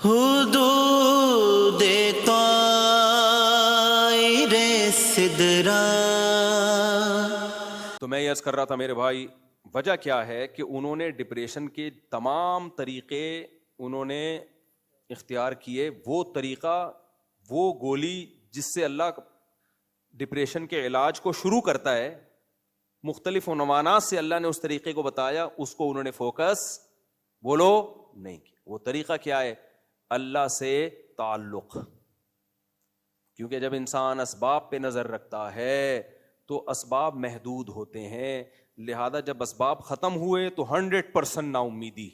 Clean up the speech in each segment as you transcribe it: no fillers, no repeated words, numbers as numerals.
حدود طائر سدرا۔ تو میں یہ عرض کر رہا تھا میرے بھائی، وجہ کیا ہے کہ انہوں نے ڈپریشن کے تمام طریقے انہوں نے اختیار کیے، وہ طریقہ، وہ گولی جس سے اللہ ڈپریشن کے علاج کو شروع کرتا ہے، مختلف عنوانات سے اللہ نے اس طریقے کو بتایا، اس کو انہوں نے فوکس بولو نہیں کیا۔ وہ طریقہ کیا ہے؟ اللہ سے تعلق، کیونکہ جب انسان اسباب پہ نظر رکھتا ہے تو اسباب محدود ہوتے ہیں، لہذا جب اسباب ختم ہوئے تو 100% نا امیدی،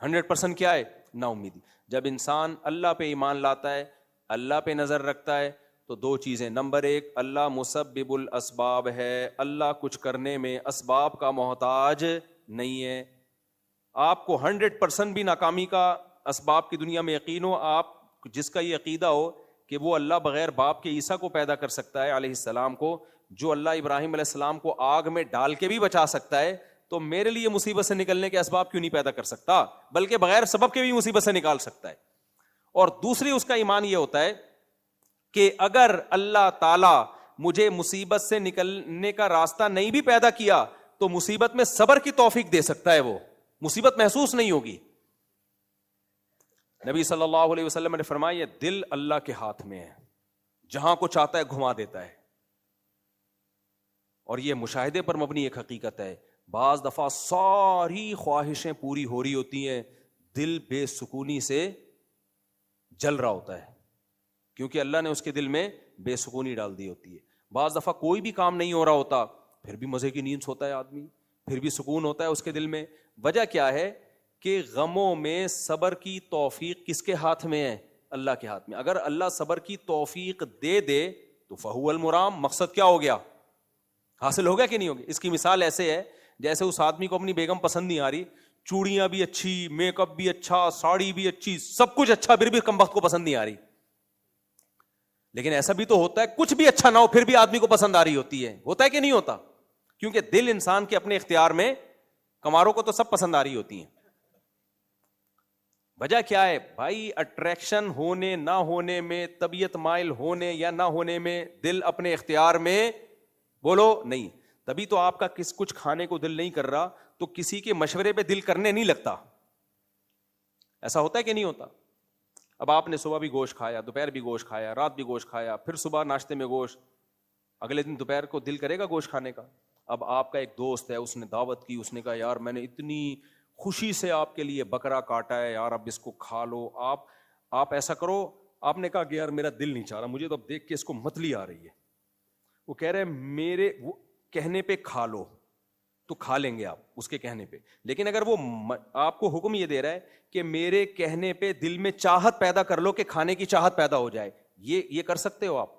100% کیا ہے؟ نا امیدی۔ جب انسان اللہ پہ ایمان لاتا ہے، اللہ پہ نظر رکھتا ہے، تو دو چیزیں، نمبر ایک، اللہ مسبب الاسباب ہے، اللہ کچھ کرنے میں اسباب کا محتاج نہیں ہے۔ آپ کو 100% بھی ناکامی کا اسباب کی دنیا میں یقین ہو، آپ جس کا یہ عقیدہ ہو کہ وہ اللہ بغیر باپ کے عیسیٰ کو پیدا کر سکتا ہے علیہ السلام کو، جو اللہ ابراہیم علیہ السلام کو آگ میں ڈال کے بھی بچا سکتا ہے، تو میرے لیے مصیبت سے نکلنے کے اسباب کیوں نہیں پیدا کر سکتا، بلکہ بغیر سبب کے بھی مصیبت سے نکال سکتا ہے۔ اور دوسری اس کا ایمان یہ ہوتا ہے کہ اگر اللہ تعالی مجھے مصیبت سے نکلنے کا راستہ نہیں بھی پیدا کیا تو مصیبت میں صبر کی توفیق دے سکتا ہے، وہ مصیبت محسوس نہیں ہوگی۔ نبی صلی اللہ علیہ وسلم نے فرمایا یہ دل اللہ کے ہاتھ میں ہے، جہاں کو چاہتا ہے گھما دیتا ہے، اور یہ مشاہدے پر مبنی ایک حقیقت ہے۔ بعض دفعہ ساری خواہشیں پوری ہو رہی ہوتی ہیں، دل بے سکونی سے جل رہا ہوتا ہے، کیونکہ اللہ نے اس کے دل میں بے سکونی ڈال دی ہوتی ہے۔ بعض دفعہ کوئی بھی کام نہیں ہو رہا ہوتا، پھر بھی مزے کی نیند سوتا ہے آدمی، پھر بھی سکون ہوتا ہے اس کے دل میں۔ وجہ کیا ہے کہ غموں میں صبر کی توفیق کس کے ہاتھ میں ہے؟ اللہ کے ہاتھ میں۔ اگر اللہ صبر کی توفیق دے دے تو فہو المرام، مقصد کیا ہو گیا؟ حاصل ہو گیا کہ نہیں ہو گیا؟ اس کی مثال ایسے ہے جیسے اس آدمی کو اپنی بیگم پسند نہیں آ رہی، چوڑیاں بھی اچھی، میک اپ بھی اچھا، ساڑی بھی اچھی، سب کچھ اچھا، پھر بھی کمبخت کو پسند نہیں آ رہی۔ لیکن ایسا بھی تو ہوتا ہے کچھ بھی اچھا نہ ہو پھر بھی آدمی کو پسند آ رہی ہوتی ہے، ہوتا ہے کہ نہیں ہوتا؟ کیونکہ دل انسان کے اپنے اختیار میں، کماروں کو تو سب پسند آ رہی ہوتی ہیں۔ وجہ کیا ہے بھائی؟ اٹریکشن ہونے نہ ہونے میں، طبیعت مائل ہونے یا نہ ہونے میں، دل اپنے اختیار میں بولو نہیں۔ تبھی تو آپ کا کچھ کھانے کو دل نہیں کر رہا تو کسی کے مشورے پہ دل کرنے نہیں لگتا، ایسا ہوتا ہے کہ نہیں ہوتا؟ اب آپ نے صبح بھی گوشت کھایا، دوپہر بھی گوشت کھایا، رات بھی گوشت کھایا، پھر صبح ناشتے میں گوشت، اگلے دن دوپہر کو دل کرے گا گوشت کھانے کا؟ اب آپ کا ایک دوست ہے، اس نے دعوت کی، اس نے کہا یار میں نے اتنی خوشی سے آپ کے لیے بکرا کاٹا ہے یار، اب اس کو کھا لو، آپ ایسا کرو۔ آپ نے کہا کہ یار میرا دل نہیں چاہ رہا، مجھے تو اب دیکھ کے اس کو متلی آ رہی ہے۔ وہ کہہ رہے میرے وہ کہنے پہ کھا لو، تو کھا لیں گے آپ اس کے کہنے پہ، لیکن اگر وہ آپ کو حکم یہ دے رہا ہے کہ میرے کہنے پہ دل میں چاہت پیدا کر لو کہ کھانے کی چاہت پیدا ہو جائے، یہ کر سکتے ہو آپ؟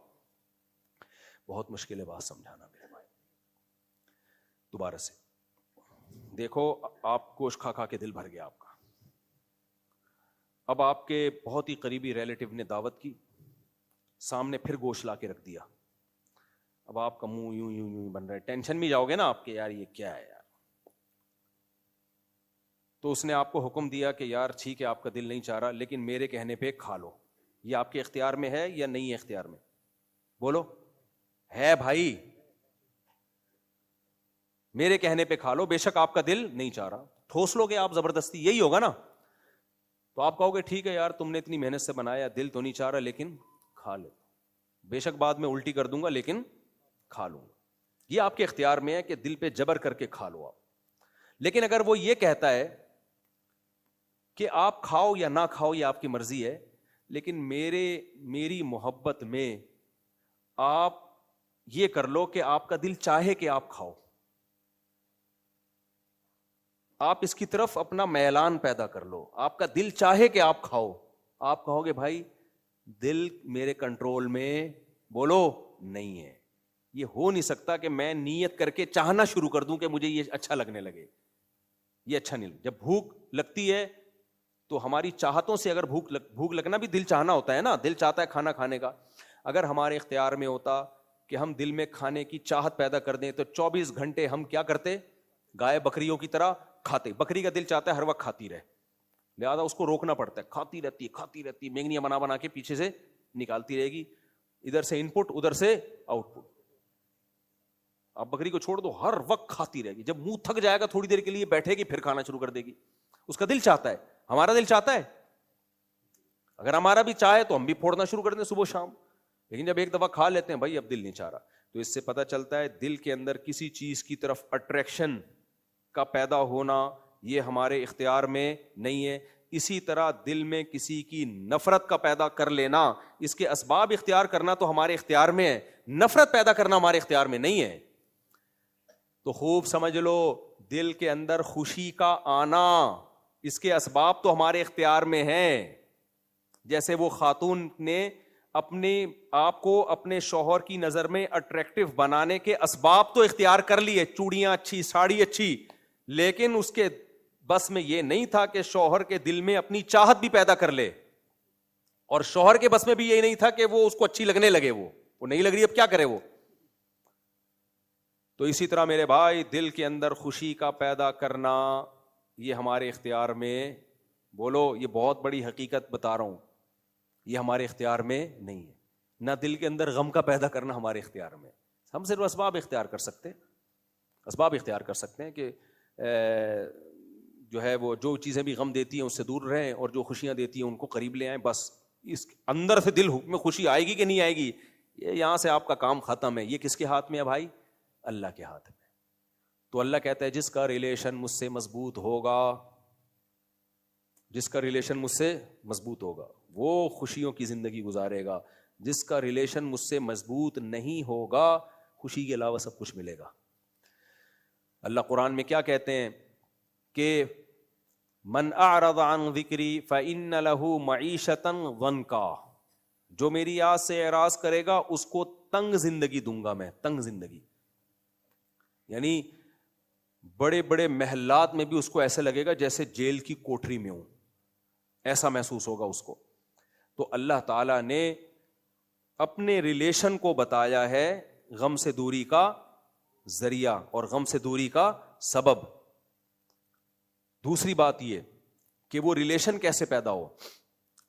بہت مشکل ہے بات سمجھانا میرے بھائی۔ دوبارہ سے دیکھو، آپ گوشت کھا کھا کے دل بھر گیا آپ کا، اب آپ کے بہت ہی قریبی ریلیٹیو نے دعوت کی، سامنے پھر گوشت لا کے رکھ دیا، اب آپ کا منہ یوں یوں یوں بن رہا ہے، ٹینشن میں جاؤ گے نا آپ کے، یار یہ کیا ہے یار۔ تو اس نے آپ کو حکم دیا کہ یار ٹھیک ہے آپ کا دل نہیں چاہ رہا لیکن میرے کہنے پہ کھا لو، یہ آپ کے اختیار میں ہے یا نہیں ہے اختیار میں؟ بولو، ہے بھائی؟ میرے کہنے پہ کھا لو، بے شک آپ کا دل نہیں چاہ رہا، ٹھوس لو گے آپ زبردستی، یہی ہوگا نا؟ تو آپ کہو گے ٹھیک ہے یار تم نے اتنی محنت سے بنایا، دل تو نہیں چاہ رہا لیکن کھا لو، بے شک بعد میں الٹی کر دوں گا لیکن کھا لوں گا۔ یہ آپ کے اختیار میں ہے کہ دل پہ جبر کر کے کھا لو آپ۔ لیکن اگر وہ یہ کہتا ہے کہ آپ کھاؤ یا نہ کھاؤ یہ آپ کی مرضی ہے، لیکن میری محبت میں آپ یہ کر لو کہ آپ کا دل چاہے کہ آپ کھاؤ، آپ اس کی طرف اپنا میلان پیدا کر لو، آپ کا دل چاہے کہ آپ کھاؤ، آپ کہو گے بھائی دل میرے کنٹرول میں بولو نہیں ہے، یہ ہو نہیں سکتا کہ میں نیت کر کے چاہنا شروع کر دوں کہ مجھے یہ اچھا لگنے لگے، یہ اچھا نہیں لگے۔ جب بھوک لگتی ہے تو ہماری چاہتوں سے، اگر بھوک لگنا بھی دل چاہنا ہوتا ہے نا، دل چاہتا ہے کھانا کھانے کا، اگر ہمارے اختیار میں ہوتا کہ ہم دل میں کھانے کی چاہت پیدا کر دیں تو 24 گھنٹے ہم کیا کرتے؟ گائے بکریوں کی طرح کھاتے۔ بکری کا دل چاہتا ہے ہر وقت کھاتی رہے، لہذا اس کو روکنا پڑتا ہے. کھاتی رہتی مینگنیاں بنا بنا کے پیچھے سے نکالتی رہے گی, ادھر سے ان پٹ ادھر سے آؤٹ پٹ. آپ بکری کو چھوڑ دو, ہر وقت کھاتی رہے گی. جب منہ تھک جائے گا تھوڑی دیر کے لیے بیٹھے گی, پھر کھانا شروع کر دے گی. اس کا دل چاہتا ہے, ہمارا دل چاہتا ہے, اگر ہمارا بھی چاہے تو ہم بھی پھوڑنا شروع کر دیں صبح شام, لیکن جب ایک دفعہ کھا لیتے ہیں بھائی اب دل نہیں چاہ رہا. تو اس سے پتہ چلتا ہے دل کے اندر کسی چیز کی طرف اٹریکشن کا پیدا ہونا یہ ہمارے اختیار میں نہیں ہے. اسی طرح دل میں کسی کی نفرت کا پیدا کر لینا, اس کے اسباب اختیار کرنا تو ہمارے اختیار میں ہے, نفرت پیدا کرنا ہمارے اختیار میں نہیں ہے. تو خوب سمجھ لو, دل کے اندر خوشی کا آنا اس کے اسباب تو ہمارے اختیار میں ہیں. جیسے وہ خاتون نے اپنے آپ کو اپنے شوہر کی نظر میں اٹریکٹیو بنانے کے اسباب تو اختیار کر لیے, چوڑیاں اچھی, ساڑی اچھی, لیکن اس کے بس میں یہ نہیں تھا کہ شوہر کے دل میں اپنی چاہت بھی پیدا کر لے, اور شوہر کے بس میں بھی یہی نہیں تھا کہ وہ اس کو اچھی لگنے لگے. وہ نہیں لگ رہی, اب کیا کرے وہ. تو اسی طرح میرے بھائی دل کے اندر خوشی کا پیدا کرنا یہ ہمارے اختیار میں, بولو یہ بہت بڑی حقیقت بتا رہا ہوں, یہ ہمارے اختیار میں نہیں ہے. نہ دل کے اندر غم کا پیدا کرنا ہمارے اختیار میں, ہم صرف اسباب اختیار کر سکتے ہیں, اسباب اختیار کر سکتے ہیں کہ جو ہے وہ جو چیزیں بھی غم دیتی ہیں اس سے دور رہیں, اور جو خوشیاں دیتی ہیں ان کو قریب لے آئیں. بس اس اندر سے دل میں خوشی آئے گی کہ نہیں آئے گی, یہ یہاں سے آپ کا کام ختم ہے. یہ کس کے ہاتھ میں ہے بھائی؟ اللہ کے ہاتھ میں. تو اللہ کہتا ہے جس کا ریلیشن مجھ سے مضبوط ہوگا, جس کا ریلیشن مجھ سے مضبوط ہوگا وہ خوشیوں کی زندگی گزارے گا. جس کا ریلیشن مجھ سے مضبوط نہیں ہوگا خوشی کے علاوہ سب کچھ ملے گا. اللہ قرآن میں کیا کہتے ہیں کہ من اعرض عن ذکری فإن له معیشة ضنکا, جو میری یاد سے اعراض کرے گا اس کو تنگ زندگی دوں گا میں, تنگ زندگی. یعنی بڑے بڑے محلات میں بھی اس کو ایسے لگے گا جیسے جیل کی کوٹری میں ہوں, ایسا محسوس ہوگا اس کو. تو اللہ تعالیٰ نے اپنے ریلیشن کو بتایا ہے غم سے دوری کا ذریعہ اور غم سے دوری کا سبب. دوسری بات یہ کہ وہ ریلیشن کیسے پیدا ہو,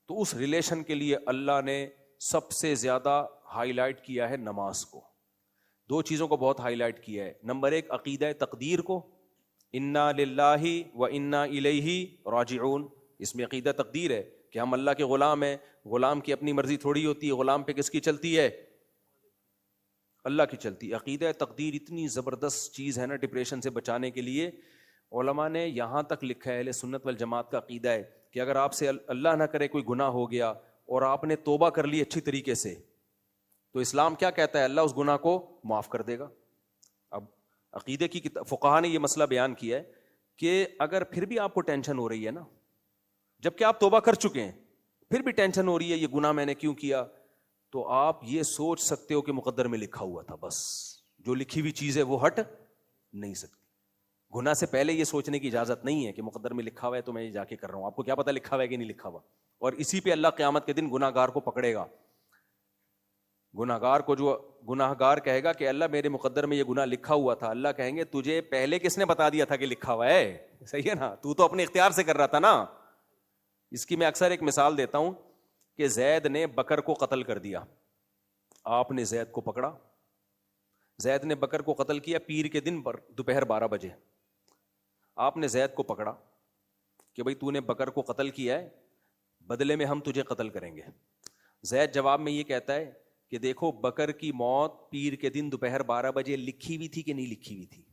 تو اس ریلیشن کے لیے اللہ نے سب سے زیادہ ہائی لائٹ کیا ہے نماز کو. دو چیزوں کو بہت ہائی لائٹ کیا ہے. نمبر ایک عقیدہ تقدیر کو, انا للہ و انا الیہ راجعون. اس میں عقیدہ تقدیر ہے کہ ہم اللہ کے غلام ہیں. غلام کی اپنی مرضی تھوڑی ہوتی ہے, غلام پہ کس کی چلتی ہے؟ اللہ کی چلتی. عقیدہ تقدیر اتنی زبردست چیز ہے نا ڈپریشن سے بچانے کے لیے. علماء نے یہاں تک لکھا ہے, اہل سنت والجماعت کا عقیدہ ہے کہ اگر آپ سے اللہ نہ کرے کوئی گناہ ہو گیا اور آپ نے توبہ کر لی اچھی طریقے سے, تو اسلام کیا کہتا ہے؟ اللہ اس گناہ کو معاف کر دے گا. اب عقیدے کی فقہا نے یہ مسئلہ بیان کیا ہے کہ اگر پھر بھی آپ کو ٹینشن ہو رہی ہے نا, جبکہ آپ توبہ کر چکے ہیں, پھر بھی ٹینشن ہو رہی ہے یہ گناہ میں نے کیوں کیا, تو آپ یہ سوچ سکتے ہو کہ مقدر میں لکھا ہوا تھا, بس جو لکھی ہوئی چیز ہے وہ ہٹ نہیں سکتی. گناہ سے پہلے یہ سوچنے کی اجازت نہیں ہے کہ مقدر میں لکھا ہوا ہے تو میں یہ جا کے کر رہا ہوں. آپ کو کیا پتہ لکھا ہوا ہے کہ نہیں لکھا ہوا, اور اسی پہ اللہ قیامت کے دن گناہ گار کو پکڑے گا. گناہ گار کو جو گناہ گار کہے گا کہ اللہ میرے مقدر میں یہ گناہ لکھا ہوا تھا, اللہ کہیں گے تجھے پہلے کس نے بتا دیا تھا کہ لکھا ہوا ہے؟ صحیح ہے نا, تو اپنے اختیار سے کر رہا تھا نا. اس کی میں اکثر ایک مثال دیتا ہوں کہ زید نے بکر کو قتل کر دیا, آپ نے زید کو پکڑا, زید نے بکر کو قتل کیا پیر کے دن دوپہر 12 بجے. آپ نے زید کو پکڑا کہ بھئی تو نے بکر کو قتل کیا ہے, بدلے میں ہم تجھے قتل کریں گے. زید جواب میں یہ کہتا ہے کہ دیکھو بکر کی موت پیر کے دن دوپہر 12 بجے لکھی ہوئی تھی کہ نہیں لکھی ہوئی تھی؟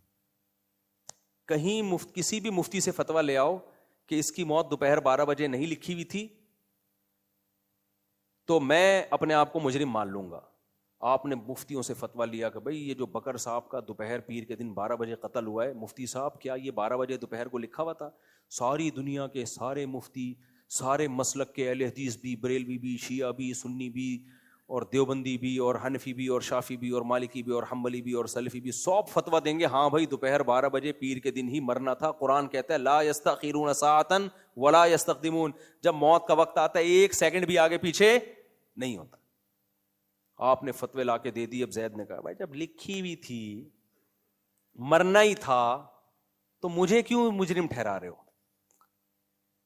کہیں کسی بھی مفتی سے فتویٰ لے آؤ کہ اس کی موت دوپہر 12 بجے نہیں لکھی ہوئی تھی تو میں اپنے آپ کو مجرم مان لوں گا. آپ نے مفتیوں سے فتویٰ لیا کہ بھئی یہ جو بکر صاحب کا دوپہر پیر کے دن 12 بجے قتل ہوا ہے, مفتی صاحب کیا یہ 12 بجے دوپہر کو لکھا ہوا تھا؟ ساری دنیا کے سارے مفتی, سارے مسلک کے اہل حدیث بھی, بریلوی بھی, شیعہ بھی, سنی بھی, اور دیوبندی بھی, اور حنفی بھی, اور شافی بھی, اور مالکی بھی, اور حنبلی بھی, اور سلفی بھی, سب فتویٰ دیں گے ہاں بھائی دوپہر 12 بجے پیر کے دن ہی مرنا تھا. قرآن کہتا ہے لا یستأخرون ساعۃ ولا یستقدمون, جب موت کا وقت آتا ہے ایک سیکنڈ بھی آگے پیچھے نہیں ہوتا. آپ نے فتوے لا کے دے دی. اب زید نے کہا بھائی جب لکھی ہوئی تھی, مرنا ہی تھا, تو مجھے کیوں مجرم ٹھہرا رہے ہو؟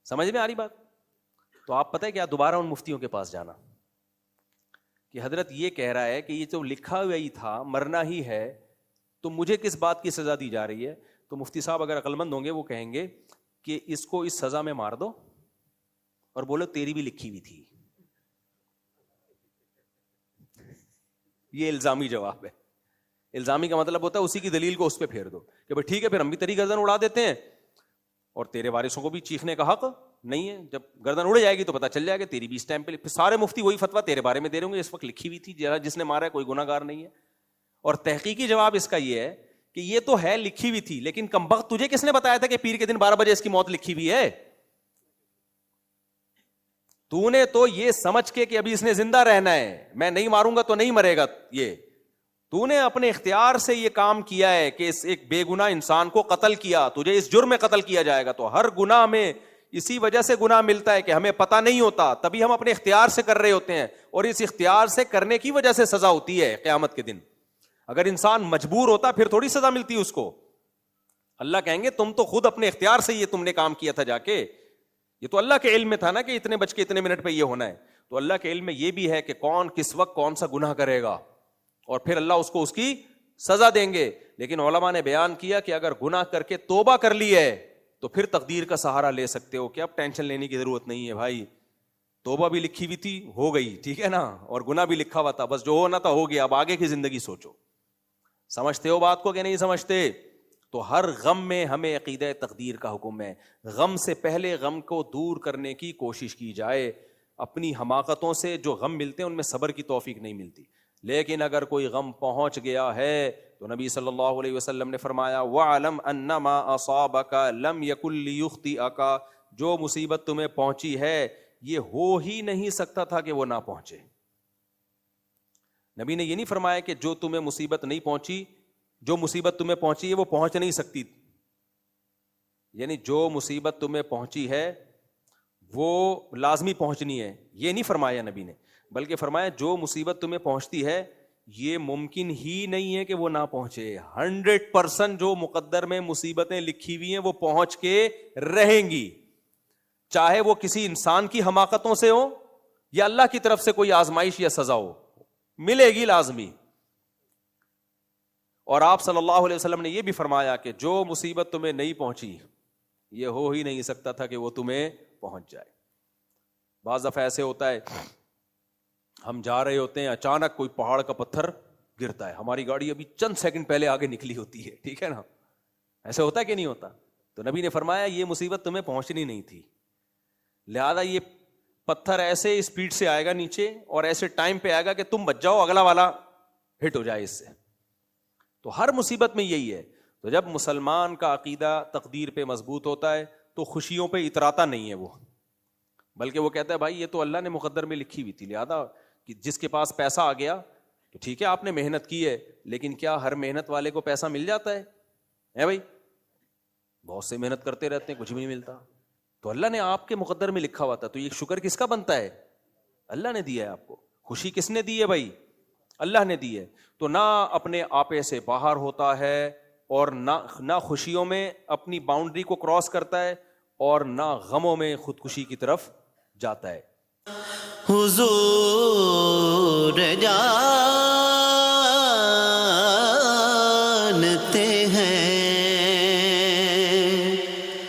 سمجھ میں آ رہی بات؟ تو آپ پتہ ہے کیا، دوبارہ ان مفتیوں کے پاس جانا کہ حضرت یہ کہہ رہا ہے کہ یہ تو لکھا ہوا ہی تھا، مرنا ہی ہے، تو مجھے کس بات کی سزا دی جا رہی ہے؟ تو مفتی صاحب اگر عقل مند ہوں گے وہ کہیں گے کہ اس کو اس سزا میں مار دو اور بولو تیری بھی لکھی ہوئی تھی. یہ الزامی جواب ہے. الزامی کا مطلب ہوتا ہے اسی کی دلیل کو اس پہ پھیر دو کہ بھائی ٹھیک ہے پھر ہم بھی تیری گردن اڑا دیتے ہیں اور تیرے وارثوں کو بھی چیخنے کا حق نہیں ہے. جب گردن اڑ جائے گی تو پتہ چل جائے گا تیری بھی اس ٹائم پہ. سارے مفتی وہی فتویٰ تیرے بارے میں دے رہے ہوں گے، اس وقت لکھی ہوئی تھی، جس نے مارا ہے کوئی گناہ گار نہیں ہے. اور تحقیقی جواب اس کا یہ ہے کہ یہ تو ہے لکھی ہوئی تھی، لیکن کمبخت تجھے کس نے بتایا تھا کہ پیر کے دن 12 بجے اس کی موت لکھی ہوئی ہے؟ تو نے تو یہ سمجھ کے کہ ابھی اس نے زندہ رہنا ہے، میں نہیں ماروں گا تو نہیں مرے گا، یہ تو نے اپنے اختیار سے یہ کام کیا ہے کہ اس ایک بے گناہ انسان کو قتل کیا، تجھے اس جرم میں قتل کیا جائے گا. تو ہر گناہ میں اسی وجہ سے گناہ ملتا ہے کہ ہمیں پتہ نہیں ہوتا، تبھی ہم اپنے اختیار سے کر رہے ہوتے ہیں، اور اس اختیار سے کرنے کی وجہ سے سزا ہوتی ہے قیامت کے دن. اگر انسان مجبور ہوتا پھر تھوڑی سزا ملتی اس کو. اللہ کہیں گے تم تو خود اپنے اختیار سے یہ تم نے کام کیا تھا جا کے. یہ تو اللہ کے علم میں تھا نا کہ اتنے بج کے اتنے منٹ پہ یہ ہونا ہے. تو اللہ کے علم میں یہ بھی ہے کہ کون کس وقت کون سا گناہ کرے گا، اور پھر اللہ اس کو اس کی سزا دیں گے. لیکن علماء نے بیان کیا کہ اگر گناہ کر کے توبہ کر لی ہے تو پھر تقدیر کا سہارا لے سکتے ہو کہ اب ٹینشن لینے کی ضرورت نہیں ہے بھائی، توبہ بھی لکھی ہوئی تھی، ہو گئی، ٹھیک ہے نا، اور گناہ بھی لکھا ہوا تھا، بس جو ہونا تھا ہو گیا، اب آگے کی زندگی سوچو. سمجھتے ہو بات کو کہ نہیں سمجھتے؟ تو ہر غم میں ہمیں عقیدہ تقدیر کا حکم ہے. غم سے پہلے غم کو دور کرنے کی کوشش کی جائے. اپنی حماقتوں سے جو غم ملتے ہیں ان میں صبر کی توفیق نہیں ملتی. لیکن اگر کوئی غم پہنچ گیا ہے تو نبی صلی اللہ علیہ وسلم نے فرمایا وَعْلَمْ أَنَّ مَا أَصَابَكَ لَمْ يَكُنْ لِيُخْطِئَكَ، جو مصیبت تمہیں پہنچی ہے یہ ہو ہی نہیں سکتا تھا کہ وہ نہ پہنچے. نبی نے یہ نہیں فرمایا کہ جو تمہیں مصیبت نہیں پہنچی، جو مصیبت تمہیں پہنچی ہے وہ پہنچ نہیں سکتی، یعنی جو مصیبت تمہیں پہنچی ہے وہ لازمی پہنچنی ہے، یہ نہیں فرمایا نبی نے، بلکہ فرمایا جو مصیبت تمہیں پہنچتی ہے یہ ممکن ہی نہیں ہے کہ وہ نہ پہنچے. 100% جو مقدر میں مصیبتیں لکھی ہوئی ہیں وہ پہنچ کے رہیں گی، چاہے وہ کسی انسان کی حماقتوں سے ہو یا اللہ کی طرف سے کوئی آزمائش یا سزا ہو، ملے گی لازمی. اور آپ صلی اللہ علیہ وسلم نے یہ بھی فرمایا کہ جو مصیبت تمہیں نہیں پہنچی یہ ہو ہی نہیں سکتا تھا کہ وہ تمہیں پہنچ جائے. بعض دفعہ ایسے ہوتا ہے ہم جا رہے ہوتے ہیں، اچانک کوئی پہاڑ کا پتھر گرتا ہے، ہماری گاڑی ابھی چند سیکنڈ پہلے آگے نکلی ہوتی ہے، ٹھیک ہے نا، ایسے ہوتا ہے کہ نہیں ہوتا؟ تو نبی نے فرمایا یہ مصیبت تمہیں پہنچنی نہیں تھی، لہذا یہ پتھر ایسے اسپیڈ سے آئے گا نیچے اور ایسے ٹائم پہ آئے گا کہ تم بچ جاؤ، اگلا والا ہٹ ہو جائے اس سے. تو ہر مصیبت میں یہی ہے. تو جب مسلمان کا عقیدہ تقدیر پہ مضبوط ہوتا ہے تو خوشیوں پہ اتراتا نہیں ہے وہ، بلکہ وہ کہتا ہے بھائی یہ تو اللہ نے مقدر میں لکھی ہوئی تھی، لہذا کہ جس کے پاس پیسہ آ گیا تو ٹھیک ہے آپ نے محنت کی ہے، لیکن کیا ہر محنت والے کو پیسہ مل جاتا ہے بھائی؟ بہت سے محنت کرتے رہتے ہیں کچھ بھی نہیں ملتا. تو اللہ نے آپ کے مقدر میں لکھا ہوا تھا، تو یہ شکر کس کا بنتا ہے؟ اللہ نے دیا ہے آپ کو. خوشی کس نے دی ہے بھائی؟ اللہ نے دی ہے. تو نہ اپنے آپے سے باہر ہوتا ہے اور نہ خوشیوں میں اپنی باؤنڈری کو کراس کرتا ہے اور نہ غموں میں خودکشی کی طرف جاتا ہے. حضور جان